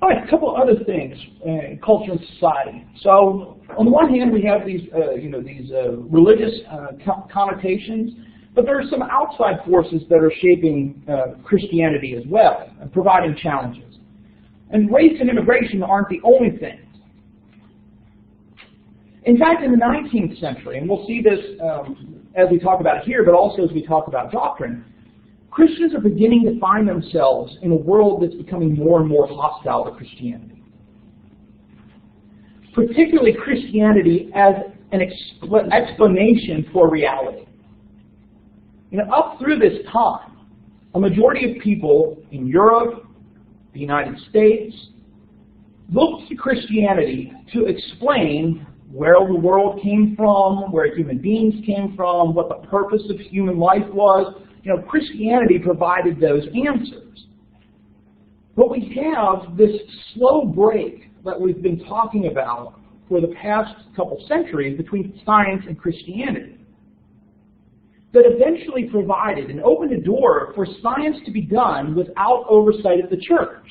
All right, a couple other things in culture and society. So, on the one hand, we have these, religious connotations, but there are some outside forces that are shaping Christianity as well and providing challenges. And race and immigration aren't the only things. In fact, in the 19th century, and we'll see this as we talk about it here, but also as we talk about doctrine, Christians are beginning to find themselves in a world that's becoming more and more hostile to Christianity. Particularly Christianity as an explanation for reality. Up through this time, a majority of people in Europe, the United States, looked to Christianity to explain where the world came from, where human beings came from, what the purpose of human life was. Christianity provided those answers. But we have this slow break that we've been talking about for the past couple centuries between science and Christianity that eventually provided and opened a door for science to be done without oversight of the church.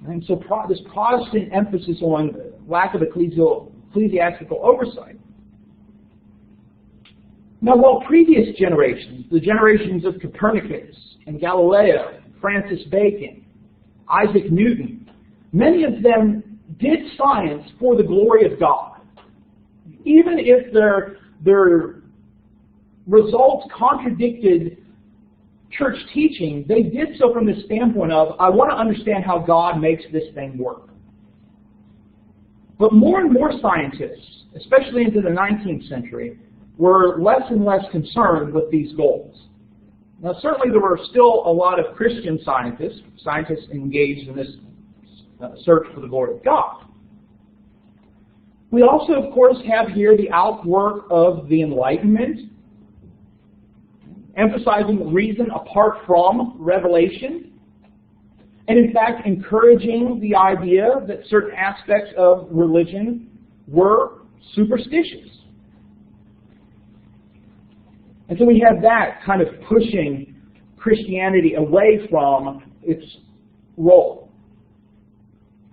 And so this Protestant emphasis on lack of ecclesiastical oversight. Now, while previous generations, the generations of Copernicus and Galileo, Francis Bacon, Isaac Newton, many of them did science for the glory of God. Even if their results contradicted church teaching, they did so from the standpoint of, I want to understand how God makes this thing work. But more and more scientists, especially into the 19th century, were less and less concerned with these goals. Now, certainly there were still a lot of Christian scientists engaged in this search for the glory of God. We also, of course, have here the outwork of the Enlightenment, emphasizing reason apart from revelation, and in fact encouraging the idea that certain aspects of religion were superstitious. And so we have that kind of pushing Christianity away from its role.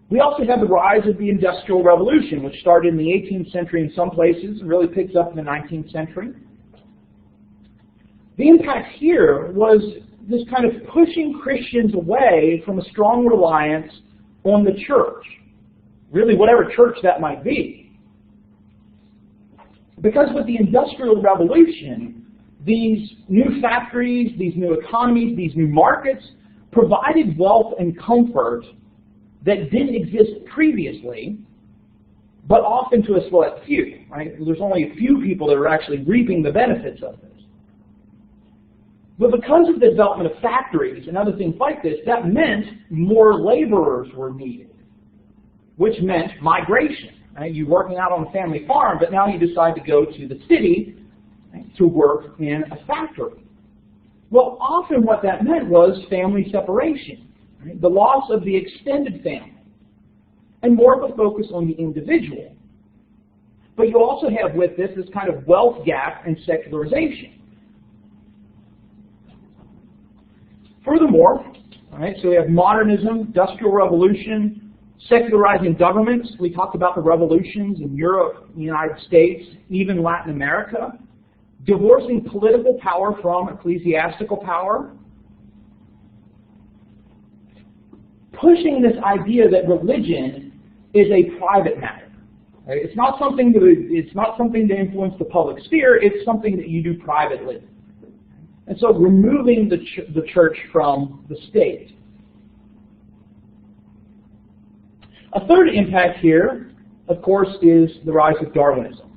We also have the rise of the Industrial Revolution, which started in the 18th century in some places and really picks up in the 19th century. The impact here was this kind of pushing Christians away from a strong reliance on the church, really whatever church that might be. Because with the Industrial Revolution, these new factories, these new economies, these new markets provided wealth and comfort that didn't exist previously, but often to a select few. Right? There's only a few people that are actually reaping the benefits of this. But because of the development of factories and other things like this, that meant more laborers were needed, which meant migration. Right? You're working out on a family farm, but now you decide to go to the city to work in a factory. Well, often what that meant was family separation, right? The loss of the extended family, and more of a focus on the individual. But you also have with this kind of wealth gap and secularization. Furthermore, all right, so we have modernism, industrial revolution, secularizing governments. We talked about the revolutions in Europe, the United States, even Latin America. Divorcing political power from ecclesiastical power. Pushing this idea that religion is a private matter. Right? It's not something to influence the public sphere. It's something that you do privately. And so removing the church from the state. A third impact here, of course, is the rise of Darwinism.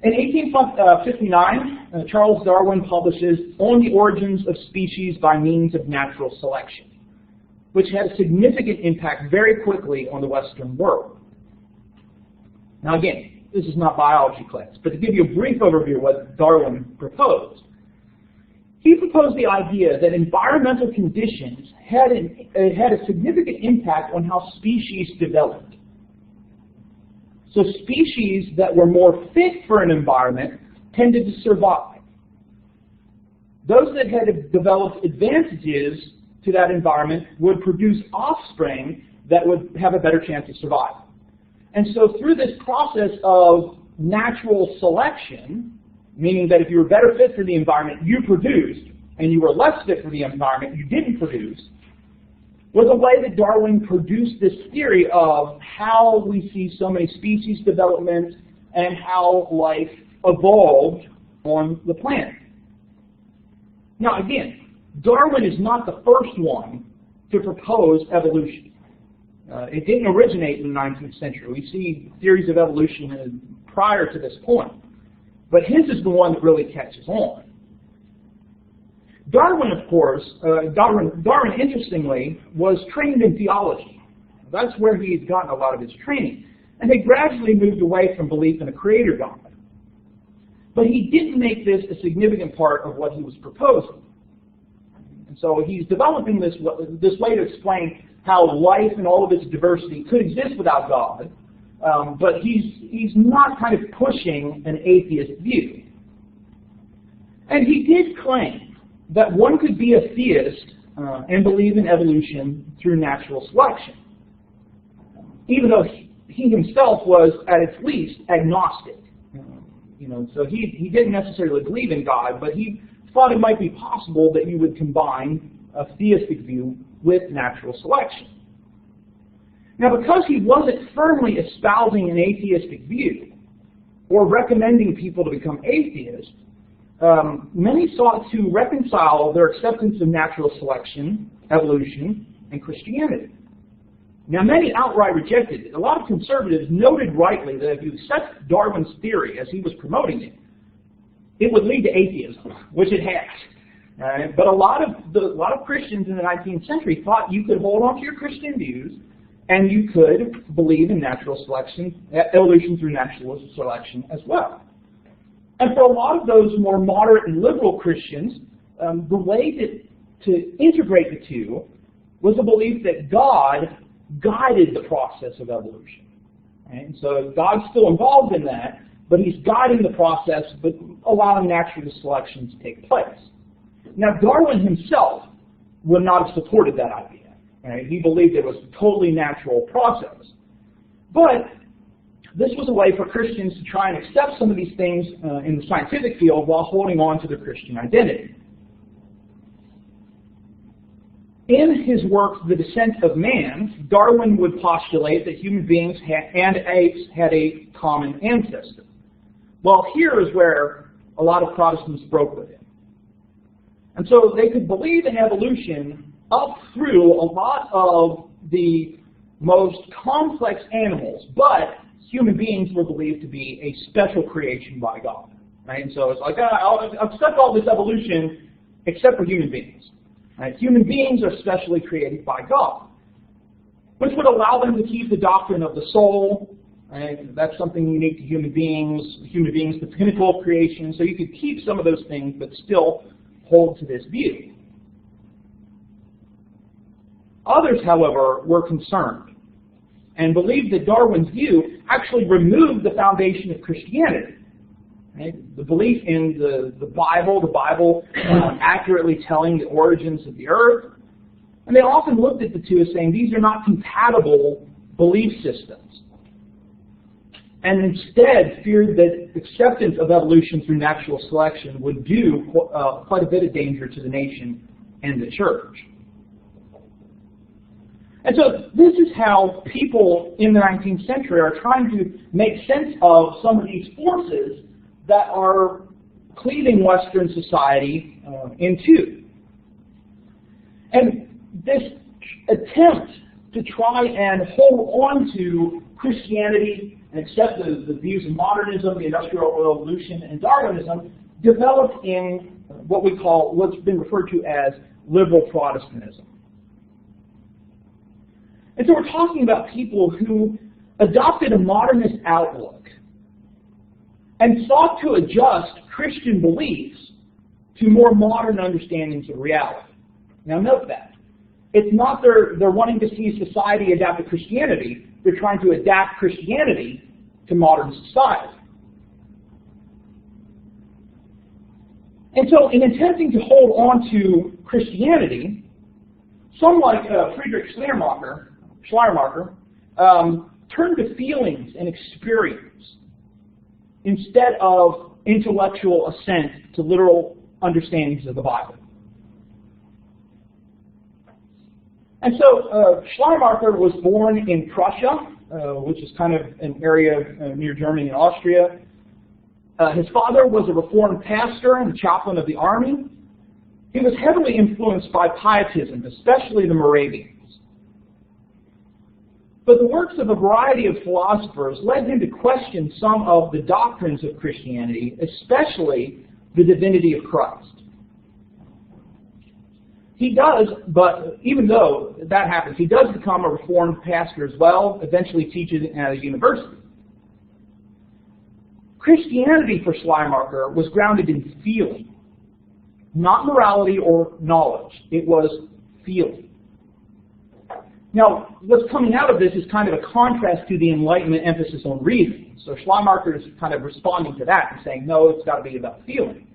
In 1859, Charles Darwin publishes On the Origins of Species by Means of Natural Selection, which had a significant impact very quickly on the Western world. Now again, this is not biology class, but to give you a brief overview of what Darwin proposed. He proposed the idea that environmental conditions had a significant impact on how species developed. So species that were more fit for an environment tended to survive. Those that had developed advantages to that environment would produce offspring that would have a better chance of survival. And so through this process of natural selection, meaning that if you were better fit for the environment, you produced, and you were less fit for the environment, you didn't produce, was a way that Darwin produced this theory of how we see so many species development and how life evolved on the planet. Now again, Darwin is not the first one to propose evolution. It didn't originate in the 19th century. We see theories of evolution prior to this point. But his is the one that really catches on. Darwin, of course, Darwin, interestingly, was trained in theology. That's where he had gotten a lot of his training. And he gradually moved away from belief in a creator God. But he didn't make this a significant part of what he was proposing. And so he's developing this way to explain how life and all of its diversity could exist without God, but he's not kind of pushing an atheist view. And he did claim that one could be a theist and believe in evolution through natural selection, even though he himself was, at its least, agnostic. So he didn't necessarily believe in God, but he thought it might be possible that you would combine a theistic view with natural selection. Now, because he wasn't firmly espousing an atheistic view or recommending people to become atheists, many sought to reconcile their acceptance of natural selection, evolution, and Christianity. Now, many outright rejected it. A lot of conservatives noted rightly that if you accept Darwin's theory as he was promoting it, it would lead to atheism, which it has. But a lot of Christians in the 19th century thought you could hold on to your Christian views and you could believe in natural selection, evolution through natural selection as well. And for a lot of those more moderate and liberal Christians, the way to integrate the two was a belief that God guided the process of evolution. Right? And so God's still involved in that, but he's guiding the process, but allowing natural selection to take place. Now, Darwin himself would not have supported that idea. Right? He believed it was a totally natural process. But this was a way for Christians to try and accept some of these things in the scientific field while holding on to their Christian identity. In his work, The Descent of Man, Darwin would postulate that human beings and apes had a common ancestor. Well, here is where a lot of Protestants broke with him. And so they could believe in evolution up through a lot of the most complex animals, but human beings were believed to be a special creation by God. Right? And so it's like, I'll accept all this evolution except for human beings. Right? Human beings are specially created by God, which would allow them to keep the doctrine of the soul. Right? That's something unique to human beings. Human beings, the pinnacle of creation. So you could keep some of those things, but still hold to this view. Others, however, were concerned and believed that Darwin's view actually removed the foundation of Christianity. Right? The belief in the Bible accurately telling the origins of the earth. And they often looked at the two as saying these are not compatible belief systems. And instead feared that acceptance of evolution through natural selection would do quite a bit of danger to the nation and the church. And so this is how people in the 19th century are trying to make sense of some of these forces that are cleaving Western society in two. And this attempt to try and hold on to Christianity and accept the views of modernism, the Industrial Revolution, and Darwinism developed in what's been referred to as liberal Protestantism. And so we're talking about people who adopted a modernist outlook and sought to adjust Christian beliefs to more modern understandings of reality. Now note that. It's not they're wanting to see society adapt to Christianity. They're trying to adapt Christianity to modern society. And so in attempting to hold on to Christianity, Some like Friedrich Schleiermacher turned to feelings and experience instead of intellectual assent to literal understandings of the Bible. And so Schleiermacher was born in Prussia, which is kind of an area near Germany and Austria. His father was a Reformed pastor and chaplain of the army. He was heavily influenced by Pietism, especially the Moravians. But the works of a variety of philosophers led him to question some of the doctrines of Christianity, especially the divinity of Christ. He does, but even though that happens, he does become a Reformed pastor as well, eventually teaching at a university. Christianity for Schleiermacher was grounded in feeling, not morality or knowledge. It was feeling. Now, what's coming out of this is kind of a contrast to the Enlightenment emphasis on reason. So Schleiermacher is kind of responding to that and saying, no, it's got to be about feeling.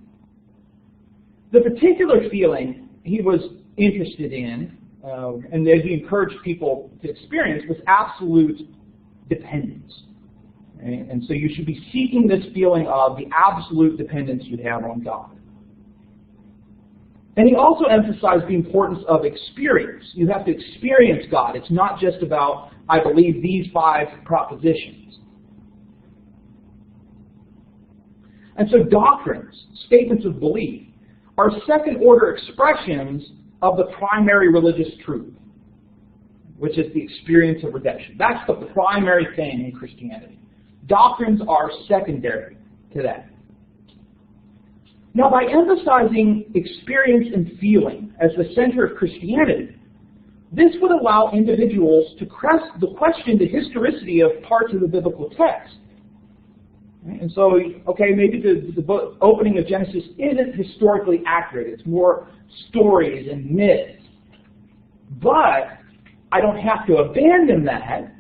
The particular feeling he was interested in, and that he encouraged people to experience, was absolute dependence. Okay? And so you should be seeking this feeling of the absolute dependence you have on God. And he also emphasized the importance of experience. You have to experience God. It's not just about, I believe these 5 propositions. And so doctrines, statements of belief, are second-order expressions of the primary religious truth, which is the experience of redemption. That's the primary thing in Christianity. Doctrines are secondary to that. Now, by emphasizing experience and feeling as the center of Christianity, this would allow individuals to question the historicity of parts of the biblical text. And so, okay, maybe the opening of Genesis isn't historically accurate. It's more stories and myths. But I don't have to abandon that,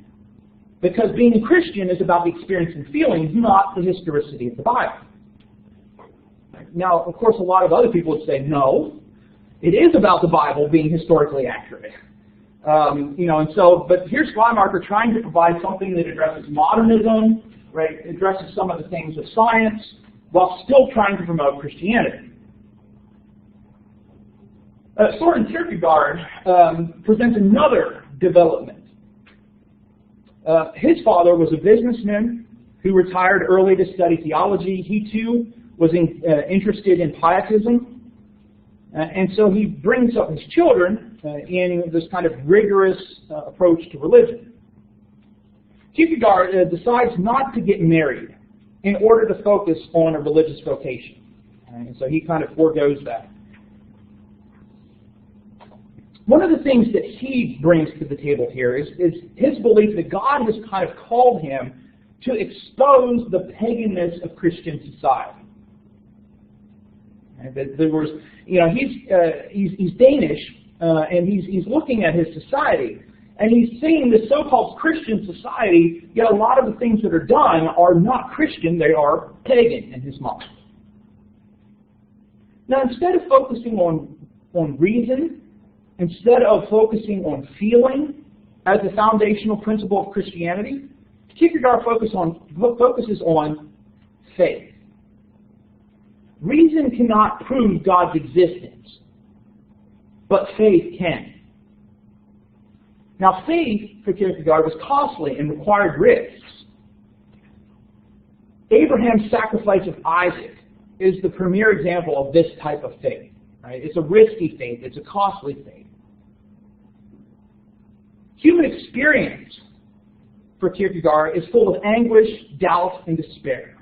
because being a Christian is about the experience and feelings, not the historicity of the Bible. Now, of course, a lot of other people would say, no, it is about the Bible being historically accurate. But here's Schleiermacher trying to provide something that addresses modernism, right, addresses some of the things of science, while still trying to promote Christianity. Soren Kierkegaard presents another development. His father was a businessman who retired early to study theology. He too was interested in Pietism, and so he brings up his children in this kind of rigorous approach to religion. Kierkegaard decides not to get married in order to focus on a religious vocation, and so he kind of forgoes that. One of the things that he brings to the table here is his belief that God has kind of called him to expose the paganness of Christian society. And that there was, he's Danish, and he's looking at his society, and he's seeing this so-called Christian society, yet a lot of the things that are done are not Christian, they are pagan in his mind. Now, instead of focusing on reason, instead of focusing on feeling as the foundational principle of Christianity, Kierkegaard focuses on faith. Reason cannot prove God's existence, but faith can. Now, faith for Kierkegaard was costly and required risks. Abraham's sacrifice of Isaac is the premier example of this type of faith. Right? It's a risky faith. It's a costly faith. Human experience for Kierkegaard is full of anguish, doubt, and despair.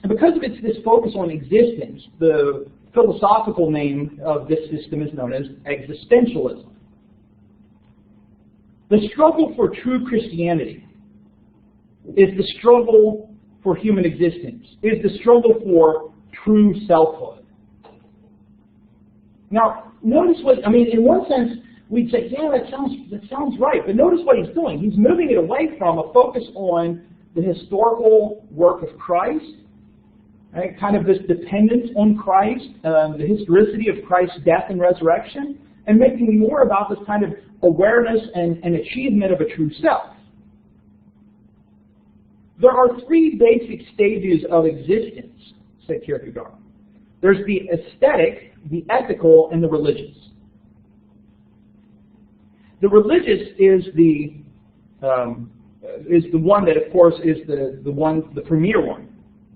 And because of this focus on existence, the philosophical name of this system is known as existentialism. The struggle for true Christianity is the struggle for human existence, is the struggle for true selfhood. Now, notice in one sense, we'd say, yeah, that sounds right. But notice what he's doing. He's moving it away from a focus on the historical work of Christ, right? Kind of this dependence on Christ, the historicity of Christ's death and resurrection, and making more about this kind of awareness and achievement of a true self. There are three basic stages of existence, said Kierkegaard. There's the aesthetic, the ethical, and the religious. The religious is the one that, of course, is the premier one,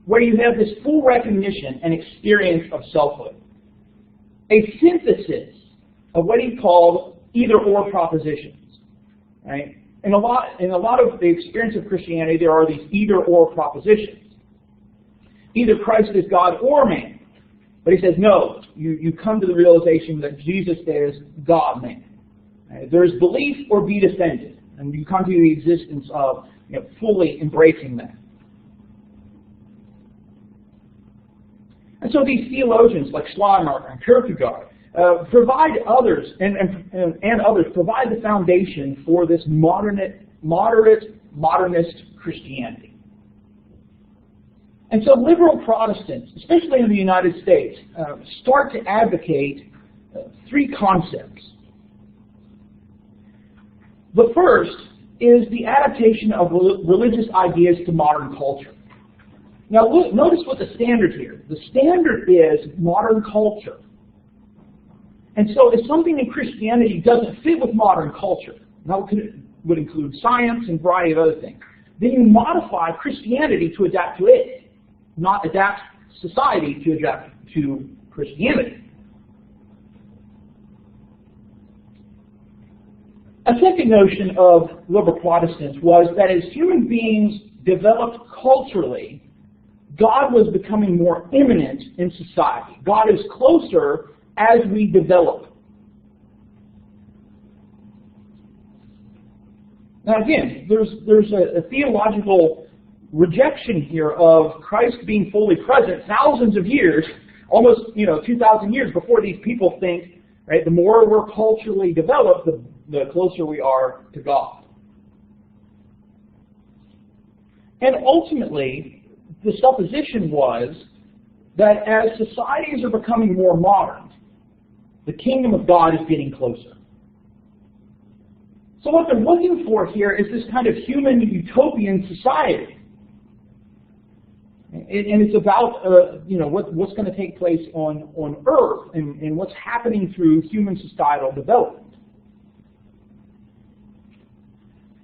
where you have this full recognition and experience of selfhood. A synthesis of what he called either-or propositions, right? In a lot of the experience of Christianity, there are these either-or propositions. Either Christ is God or man. But he says, no, you come to the realization that Jesus is God-man. Right? There's belief or be defended. And you come to the existence of fully embracing that. And so these theologians like Schleiermacher and Kierkegaard provide others and others provide the foundation for this moderate modernist Christianity. And so liberal Protestants, especially in the United States, start to advocate three concepts. The first is the adaptation of religious ideas to modern culture. Now notice what the standard here. The standard is modern culture. And so if something in Christianity doesn't fit with modern culture, that would include science and a variety of other things, then you modify Christianity to adapt to it, not adapt society to adapt to Christianity. A second notion of liberal Protestants was that as human beings developed culturally, God was becoming more immanent in society. God is closer as we develop. Now again, there's a theological rejection here of Christ being fully present thousands of years, almost 2,000 years before these people think, right, the more we're culturally developed, the closer we are to God. And ultimately, the supposition was that as societies are becoming more modern, the kingdom of God is getting closer. So what they're looking for here is this kind of human utopian society. And it's about what's going to take place on Earth and what's happening through human societal development.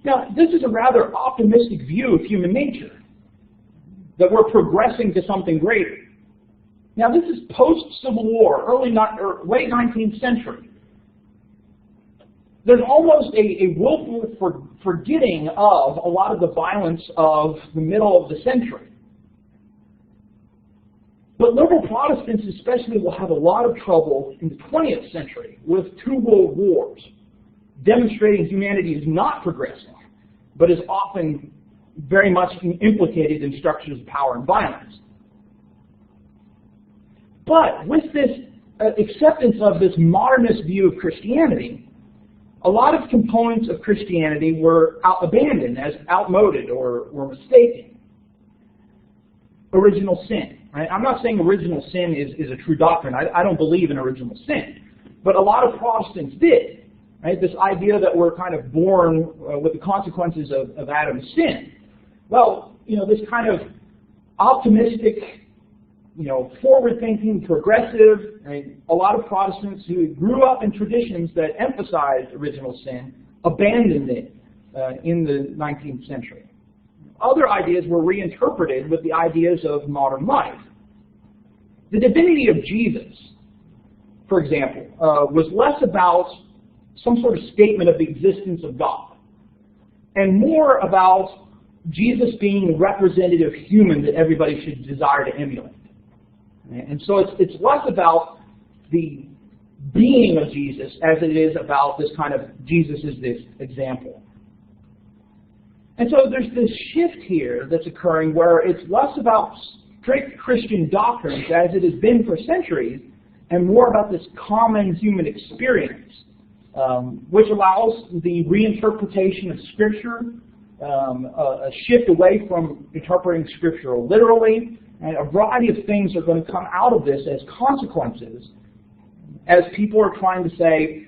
Now, this is a rather optimistic view of human nature, that we're progressing to something greater. Now, this is post-Civil War, late 19th century. There's almost a willful forgetting of a lot of the violence of the middle of the century. But liberal Protestants especially will have a lot of trouble in the 20th century with two world wars, demonstrating humanity is not progressing, but is often very much implicated in structures of power and violence. But with this acceptance of this modernist view of Christianity, a lot of components of Christianity were abandoned as outmoded or mistaken. Original sin. Right? I'm not saying original sin is a true doctrine. I don't believe in original sin. But a lot of Protestants did. Right? This idea that we're kind of born with the consequences of Adam's sin. Well, this kind of optimistic, forward-thinking, progressive, right? A lot of Protestants who grew up in traditions that emphasized original sin abandoned it in the 19th century. Other ideas were reinterpreted with the ideas of modern life. The divinity of Jesus, for example, was less about some sort of statement of the existence of God, and more about Jesus being a representative human that everybody should desire to emulate. And so it's less about the being of Jesus as it is about this kind of Jesus is this example. And so there's this shift here that's occurring where it's less about strict Christian doctrines as it has been for centuries, and more about this common human experience, which allows the reinterpretation of Scripture, a shift away from interpreting Scripture literally, and a variety of things are going to come out of this as consequences as people are trying to say,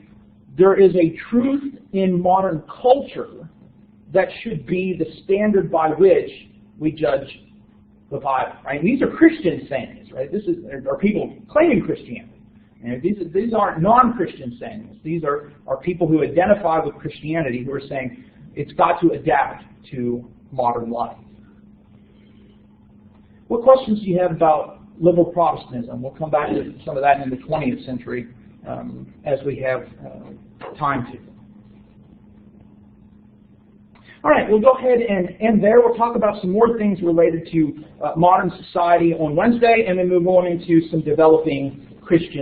there is a truth in modern culture that should be the standard by which we judge the Bible, right? And these are Christian sayings, right? This are people claiming Christianity. And these aren't non-Christian sayings. These are people who identify with Christianity who are saying it's got to adapt to modern life. What questions do you have about liberal Protestantism? We'll come back to some of that in the 20th century as we have time to. All right, we'll go ahead and end there. We'll talk about some more things related to modern society on Wednesday, and then move on into some developing Christian